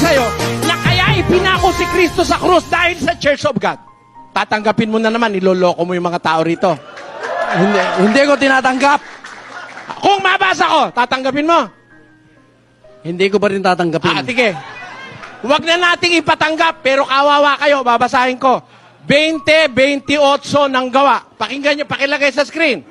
sa'yo na kaya ipinako si Kristo sa krus dahil sa Church of God. Tatanggapin mo na naman, niloloko mo yung mga tao rito. Hindi ko tinatanggap. Kung mabasa ko, tatanggapin mo. Hindi ko pa rin tatanggapin. Sige. Huwag na nating ipatanggap, pero kawawa kayo, babasahin ko. 20:28 ng gawa. Pakinggan nyo, pakilagay sa screen.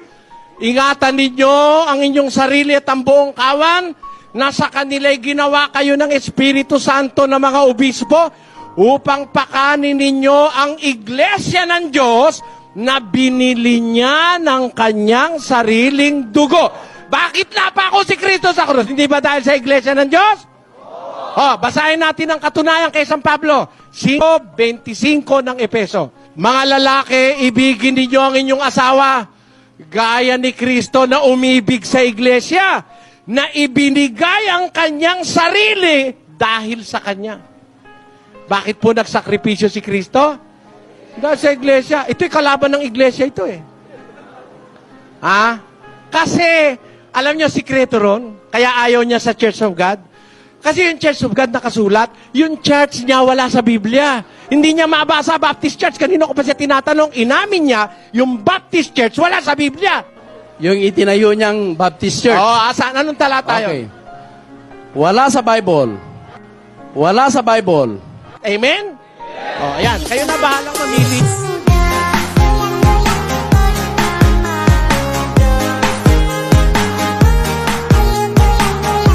Ingatan ninyo ang inyong sarili at ang buong kawan na sa kanila'y ginawa kayo ng Espiritu Santo na mga obispo upang pakanin ninyo ang iglesia ng Diyos na binili niya ng kanyang sariling dugo. Bakit napako si Kristo sa krus? Hindi ba dahil sa iglesia ng Diyos? Basahin natin ang katunayan kay San Pablo. 5:25 ng Efeso. Mga lalaki, ibigin ninyo ang inyong asawa, gaya ni Kristo na umibig sa iglesia, na ibinigay ang kanyang sarili dahil sa kanya. Bakit po nagsakripisyo si Kristo? Dahil sa iglesia. Ito'y kalaban ng iglesia ito eh. Kasi, alam niyo sikreto ron, kaya ayaw niya sa Church of God. Kasi yung Church of God nakasulat, yung church niya wala sa Biblia. Hindi niya mabasa Baptist Church. Kanino ko pa siya tinatanong, inamin niya, yung Baptist Church wala sa Biblia. Yung itinayo niyang Baptist Church. Saan? Anong talata yun? Wala sa Bible. Wala sa Bible. Amen? Ayan. Kayo na bahalang mamili.